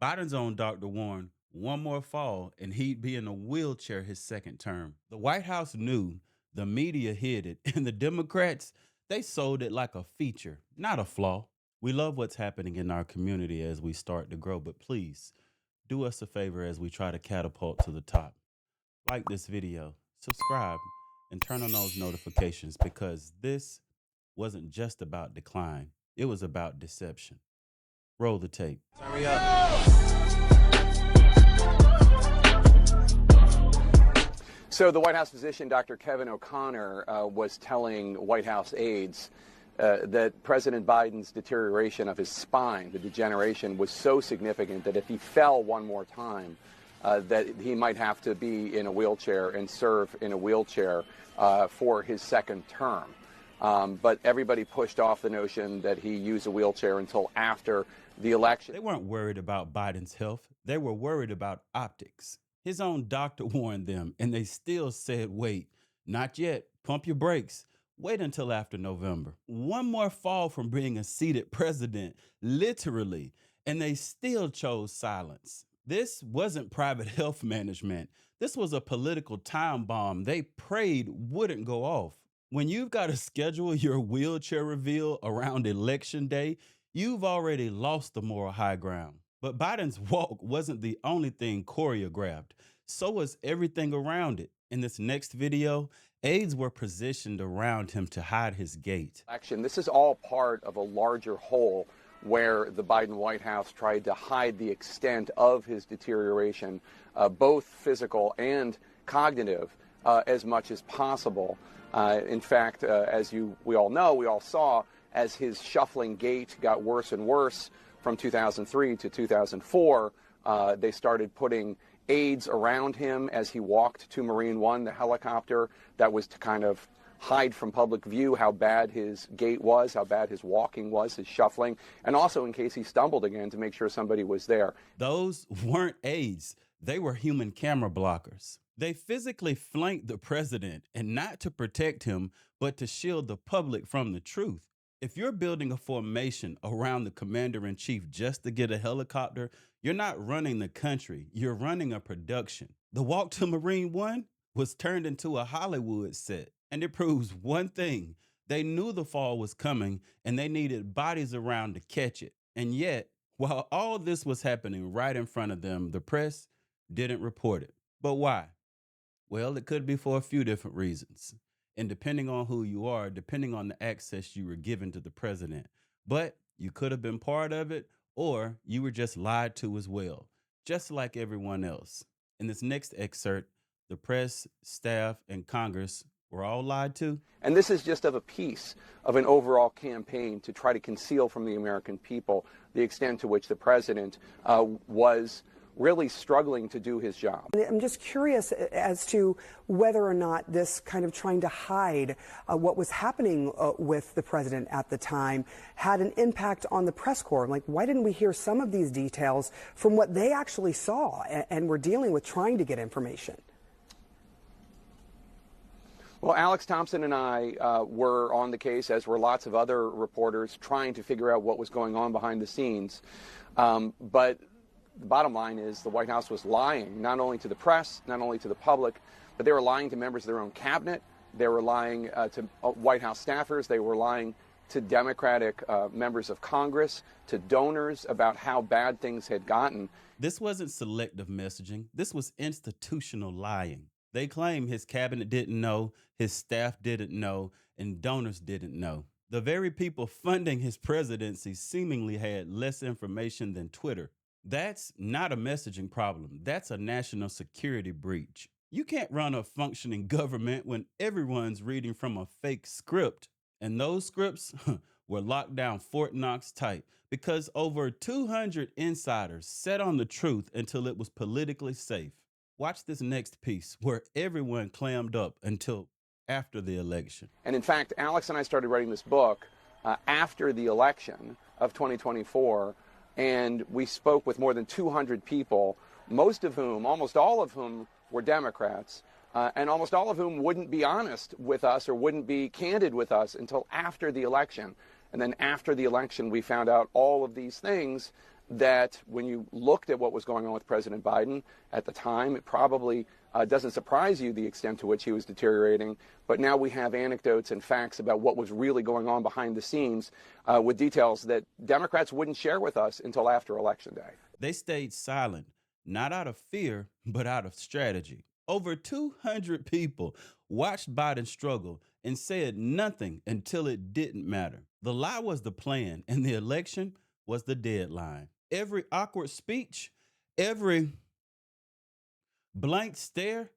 Biden's own doctor warned one more fall and he'd be in a wheelchair his second term. The White House knew, the media hid it, and the Democrats, they sold it like a feature, not a flaw. We love what's happening in our community as we start to grow, but please do us a favor as we try to catapult to the top. Like this video, subscribe, and turn on those notifications because this wasn't just about decline, it was about deception. Roll the tape. Hurry up. So the White House physician, Dr. Kevin O'Connor, was telling White House aides that President Biden's deterioration of his spine, the degeneration, was so significant that if he fell one more time, that he might have to be in a wheelchair and serve in a wheelchair for his second term. But everybody pushed off the notion that he use a wheelchair until after the election. They weren't worried about Biden's health. They were worried about optics. His own doctor warned them, and they still said, wait, not yet. Pump your brakes. Wait until after November. One more fall from being a seated president, literally, and they still chose silence. This wasn't private health management. This was a political time bomb they prayed wouldn't go off. When you've got to schedule your wheelchair reveal around election day, you've already lost the moral high ground. But Biden's walk wasn't the only thing choreographed. So was everything around it. In this next video, aides were positioned around him to hide his gait. This is all part of a larger whole where the Biden White House tried to hide the extent of his deterioration, both physical and cognitive, as much as possible. In fact, as we all know, we all saw, as his shuffling gait got worse and worse from 2003 to 2004, they started putting aides around him as he walked to Marine One, the helicopter. That was to kind of hide from public view how bad his gait was, how bad his walking was, his shuffling, and also in case he stumbled again to make sure somebody was there. Those weren't aides. They were human camera blockers. They physically flanked the president, and not to protect him, but to shield the public from the truth. If you're building a formation around the commander-in-chief just to get a helicopter, you're not running the country, you're running a production. The walk to Marine One was turned into a Hollywood set, and it proves one thing. They knew the fall was coming, and they needed bodies around to catch it. And yet, while all this was happening right in front of them, the press didn't report it. But why? Well, it could be for a few different reasons. And depending on who you are, depending on the access you were given to the president. But you could have been part of it, or you were just lied to as well, just like everyone else. In this next excerpt, the press, staff, and Congress were all lied to. And this is just of a piece of an overall campaign to try to conceal from the American people the extent to which the president was really struggling to do his job. I'm just curious as to whether or not this kind of trying to hide what was happening with the president at the time had an impact on the press corps. Like, why didn't we hear some of these details from what they actually saw and were dealing with trying to get information? Well, Alex Thompson and I were on the case, as were lots of other reporters, trying to figure out what was going on behind the scenes. But the bottom line is the White House was lying, not only to the press, not only to the public, but they were lying to members of their own cabinet. They were lying to White House staffers. They were lying to Democratic members of Congress, to donors about how bad things had gotten. This wasn't selective messaging. This was institutional lying. They claim his cabinet didn't know, his staff didn't know, and donors didn't know. The very people funding his presidency seemingly had less information than Twitter. That's not a messaging problem. That's a national security breach. You can't run a functioning government when everyone's reading from a fake script. And those scripts were locked down Fort Knox tight because over 200 insiders sat on the truth until it was politically safe. Watch this next piece where everyone clammed up until after the election. And in fact, Alex and I started writing this book after the election of 2024. And we spoke with more than 200 people, most of whom, almost all of whom, were Democrats, and almost all of whom wouldn't be honest with us or wouldn't be candid with us until after the election. And then after the election, we found out all of these things that when you looked at what was going on with President Biden at the time, it probably doesn't surprise you the extent to which he was deteriorating. But now we have anecdotes and facts about what was really going on behind the scenes with details that Democrats wouldn't share with us until after Election Day. They stayed silent, not out of fear, but out of strategy. Over 200 people watched Biden struggle and said nothing until it didn't matter. The lie was the plan, and the election was the deadline. Every awkward speech, every blank stare,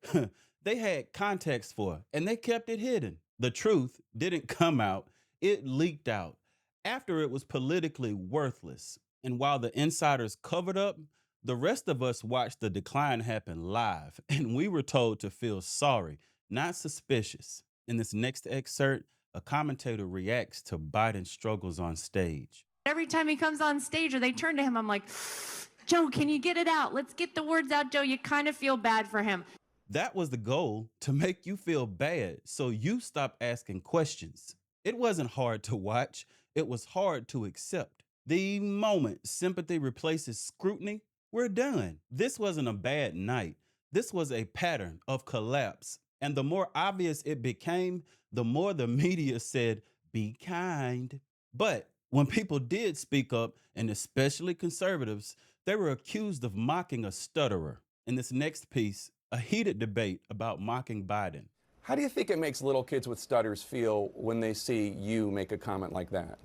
they had context for, and they kept it hidden. The truth didn't come out, it leaked out after it was politically worthless. And while the insiders covered up, the rest of us watched the decline happen live, and we were told to feel sorry, not suspicious. In this next excerpt, a commentator reacts to Biden's struggles on stage. Every time he comes on stage or they turn to him, I'm like, Joe, can you get it out? Let's get the words out, Joe. You kind of feel bad for him. That was the goal, to make you feel bad, so you stop asking questions. It wasn't hard to watch. It was hard to accept. The moment sympathy replaces scrutiny, we're done. This wasn't a bad night. This was a pattern of collapse. And the more obvious it became, the more the media said, be kind. But when people did speak up, and especially conservatives, they were accused of mocking a stutterer. In this next piece, a heated debate about mocking Biden. How do you think it makes little kids with stutters feel when they see you make a comment like that?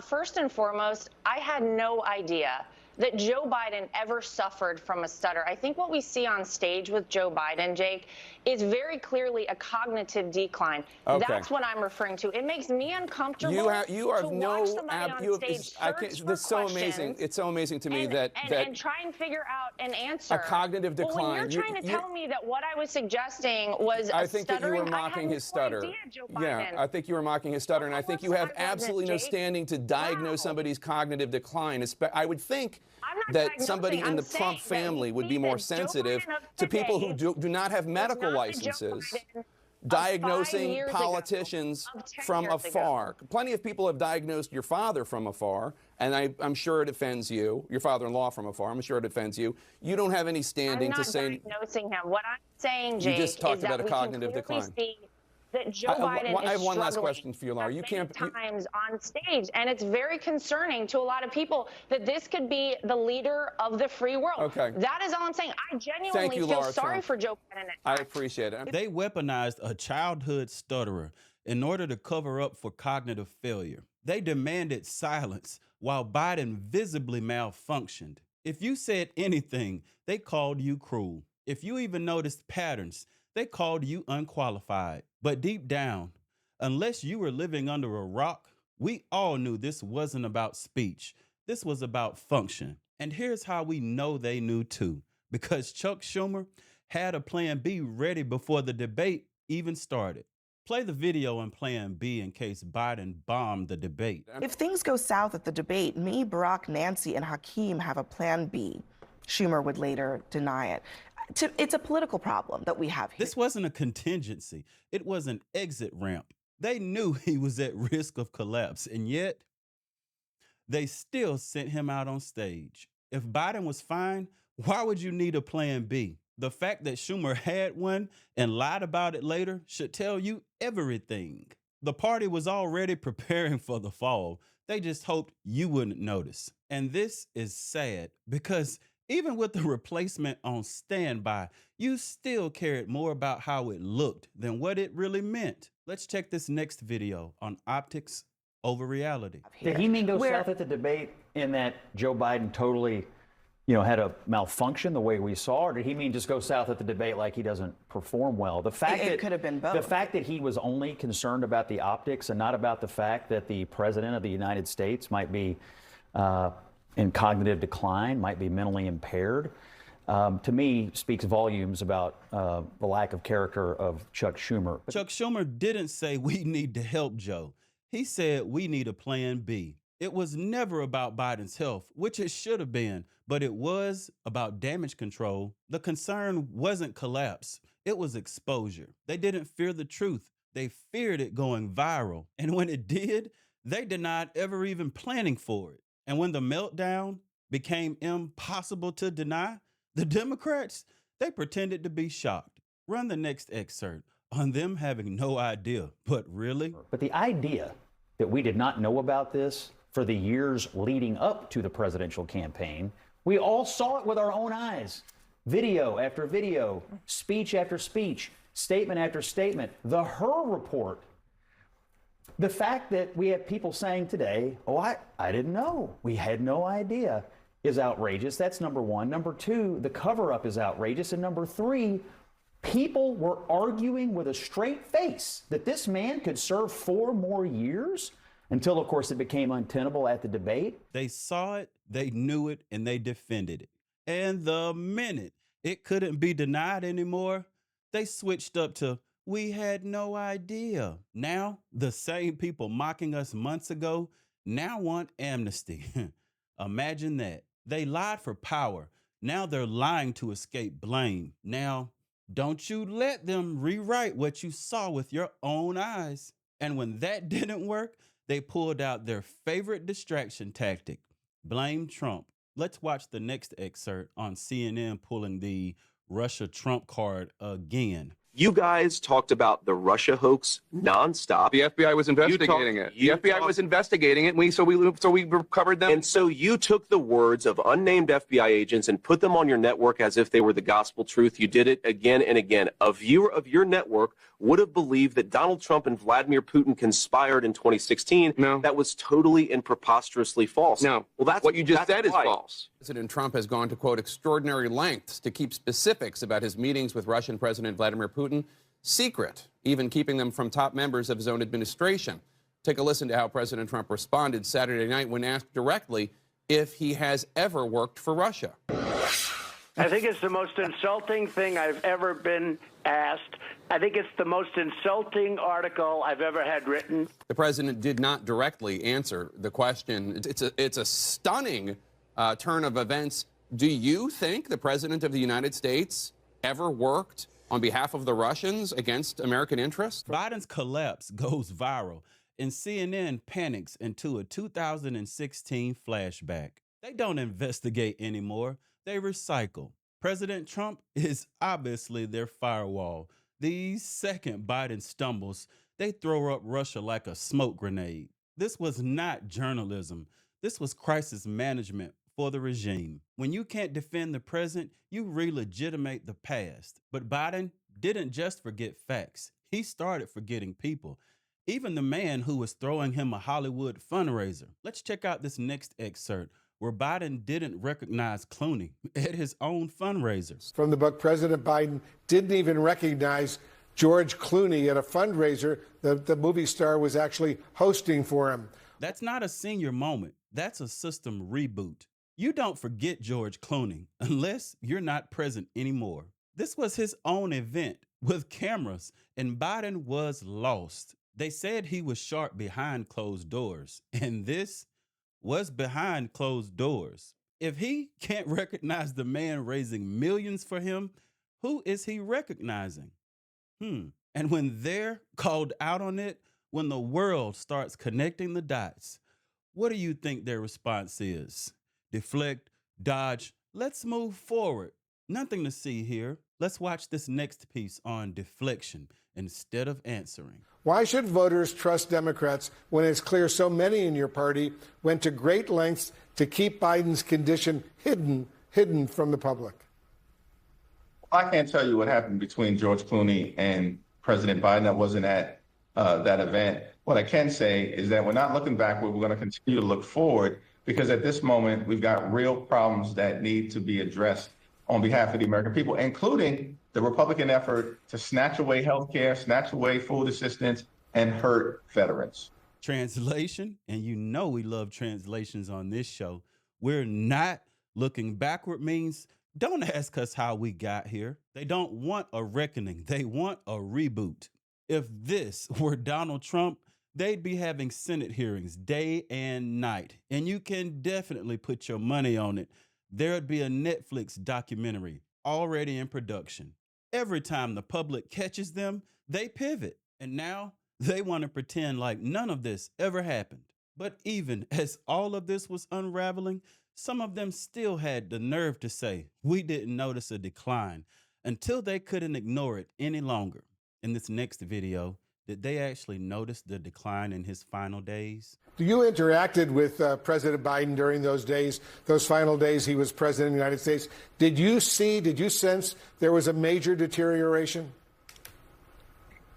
First and foremost, I had no idea that Joe Biden ever suffered from a stutter. I think what we see on stage with Joe Biden, Jake, is very clearly a cognitive decline. Okay. That's what I'm referring to. It makes me uncomfortable You have to watch somebody on stage search for that's so amazing. It's so amazing to me that try and figure out an answer. A cognitive decline. Well, when you're trying to tell me that what I was suggesting was I think that you were stuttering, mocking his stutter. Yeah, I think you were mocking his stutter, and I think you have absolutely no standing to diagnose somebody's cognitive decline. I would think that somebody in the Trump family would be more sensitive to people who do not have medical licenses diagnosing politicians from afar. Plenty of people have diagnosed your father from afar, and I'm sure it offends you. Your father-in-law from afar. I'm sure it offends you. You don't have any standing to say. I'm not diagnosing him. What I'm saying, Jake, you just talked is about that a cognitive we can decline. See that Joe Biden I have is one last struggling question for you, Laura. You can't times on stage, and it's very concerning to a lot of people that this could be the leader of the free world. Okay. That is all I'm saying. I genuinely feel sorry for Joe Biden. I appreciate it. They weaponized a childhood stutterer in order to cover up for cognitive failure. They demanded silence while Biden visibly malfunctioned. If you said anything, they called you cruel. If you even noticed patterns, they called you unqualified. But deep down, unless you were living under a rock, we all knew this wasn't about speech. This was about function. And here's how we know they knew too. Because Chuck Schumer had a plan B ready before the debate even started. Play the video on plan B in case Biden bombed the debate. If things go south at the debate, me, Barack, Nancy, and Hakeem have a plan B. Schumer would later deny it. It's a political problem that we have here. This wasn't a contingency. It was an exit ramp. They knew he was at risk of collapse, and yet they still sent him out on stage. If Biden was fine, why would you need a plan B? The fact that Schumer had one and lied about it later should tell you everything. The party was already preparing for the fall. They just hoped you wouldn't notice. And this is sad because even with the replacement on standby, you still cared more about how it looked than what it really meant. Let's check this next video on optics over reality. Did he mean go south at the debate in that Joe Biden totally, had a malfunction the way we saw, or did he mean just go south at the debate like he doesn't perform well? The fact it could have been both. The fact that he was only concerned about the optics and not about the fact that the president of the United States might be in cognitive decline, might be mentally impaired, to me speaks volumes about the lack of character of Chuck Schumer. Chuck Schumer didn't say we need to help Joe. He said we need a plan B. It was never about Biden's health, which it should have been, but it was about damage control. The concern wasn't collapse. It was exposure. They didn't fear the truth. They feared it going viral. And when it did, they denied ever even planning for it. And when the meltdown became impossible to deny, the Democrats, they pretended to be shocked. Run the next excerpt on them having no idea, but really? But the idea that we did not know about this for the years leading up to the presidential campaign, we all saw it with our own eyes. Video after video, speech after speech, statement after statement, the Her report. The fact that we have people saying today, oh, I didn't know, we had no idea, is outrageous. That's number one. Number two, the cover-up is outrageous. And number three, people were arguing with a straight face that this man could serve 4 more years until, of course, it became untenable at the debate. They saw it, they knew it, and they defended it. And the minute it couldn't be denied anymore, they switched up to, we had no idea. Now, the same people mocking us months ago now want amnesty. Imagine that. They lied for power. Now they're lying to escape blame. Now, don't you let them rewrite what you saw with your own eyes. And when that didn't work, they pulled out their favorite distraction tactic, blame Trump. Let's watch the next excerpt on CNN pulling the Russia Trump card again. You guys talked about the Russia hoax nonstop. The FBI was investigating it. The FBI was investigating it, and so we recovered them. And so you took the words of unnamed FBI agents and put them on your network as if they were the gospel truth. You did it again and again. A viewer of your network would have believed that Donald Trump and Vladimir Putin conspired in 2016. No. That was totally and preposterously false. No. Well, that's what you just said is why. false. President Trump has gone to, quote, extraordinary lengths to keep specifics about his meetings with Russian President Vladimir Putin secret, even keeping them from top members of his own administration. Take a listen to how President Trump responded Saturday night when asked directly if he has ever worked for Russia. I think it's the most insulting thing I've ever been asked. I think it's the most insulting article I've ever had written. The president did not directly answer the question. It's a stunning turn of events. Do you think the president of the United States ever worked on behalf of the Russians against American interests? Biden's collapse goes viral, and CNN panics into a 2016 flashback. They don't investigate anymore. They recycle. President Trump is obviously their firewall. The second Biden stumbles, they throw up Russia like a smoke grenade. This was not journalism. This was crisis management for the regime. When you can't defend the present, you re-legitimate the past. But Biden didn't just forget facts. He started forgetting people. Even the man who was throwing him a Hollywood fundraiser. Let's check out this next excerpt where Biden didn't recognize Clooney at his own fundraisers. From the book, President Biden didn't even recognize George Clooney at a fundraiser that the movie star was actually hosting for him. That's not a senior moment. That's a system reboot. You don't forget George Clooney unless you're not present anymore. This was his own event with cameras, and Biden was lost. They said he was sharp behind closed doors, and this was behind closed doors. If he can't recognize the man raising millions for him, who is he recognizing? And when they're called out on it, when the world starts connecting the dots, what do you think their response is? Deflect, dodge, let's move forward. Nothing to see here. Let's watch this next piece on deflection instead of answering. Why should voters trust Democrats when it's clear so many in your party went to great lengths to keep Biden's condition hidden from the public? I can't tell you what happened between George Clooney and President Biden. I wasn't at that event. What I can say is that we're not looking backward. We're going to continue to look forward, because at this moment, we've got real problems that need to be addressed on behalf of the American people, including the Republican effort to snatch away health care, snatch away food assistance, and hurt veterans. Translation, and you know we love translations on this show. We're not looking backward means don't ask us how we got here. They don't want a reckoning. They want a reboot. If this were Donald Trump, they'd be having Senate hearings day and night. And you can definitely put your money on it. There'd be a Netflix documentary already in production. Every time the public catches them, they pivot. And now they want to pretend like none of this ever happened. But even as all of this was unraveling, some of them still had the nerve to say, we didn't notice a decline, until they couldn't ignore it any longer. In this next video, did they actually notice the decline in his final days? You interacted with President Biden during those days, those final days he was president of the United States. Did you sense there was a major deterioration?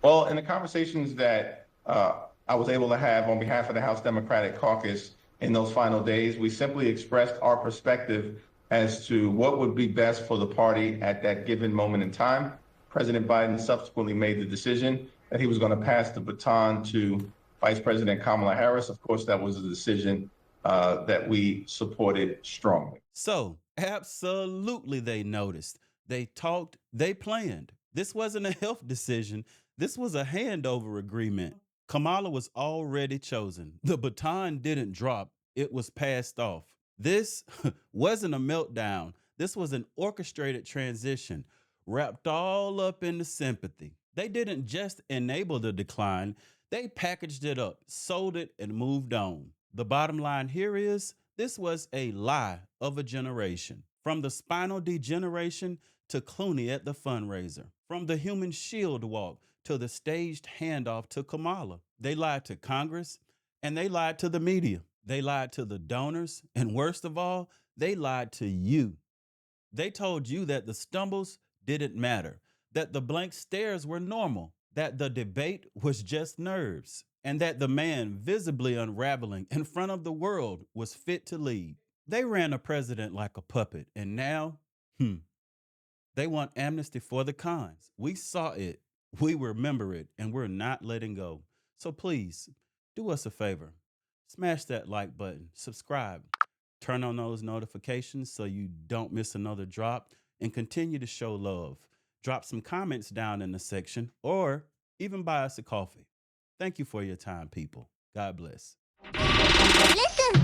Well, in the conversations that I was able to have on behalf of the House Democratic Caucus in those final days, we simply expressed our perspective as to what would be best for the party at that given moment in time. President Biden subsequently made the decision that he was going to pass the baton to Vice President Kamala Harris. Of course, that was a decision that we supported strongly. So, absolutely they noticed. They talked, they planned. This wasn't a health decision. This was a handover agreement. Kamala was already chosen. The baton didn't drop. It was passed off. This wasn't a meltdown. This was an orchestrated transition, wrapped all up into sympathy. They didn't just enable the decline. They packaged it up, sold it, and moved on. The bottom line here is this was a lie of a generation. From the spinal degeneration to Clooney at the fundraiser. From the human shield walk to the staged handoff to Kamala. They lied to Congress and they lied to the media. They lied to the donors. And worst of all, they lied to you. They told you that the stumbles didn't matter, that the blank stares were normal, that the debate was just nerves, and that the man visibly unraveling in front of the world was fit to lead. They ran a president like a puppet, and now, they want amnesty for the cons. We saw it, we remember it, and we're not letting go. So please, do us a favor. Smash that like button, subscribe, turn on those notifications so you don't miss another drop, and continue to show love. Drop some comments down in the section, or even buy us a coffee. Thank you for your time, people. God bless. Listen.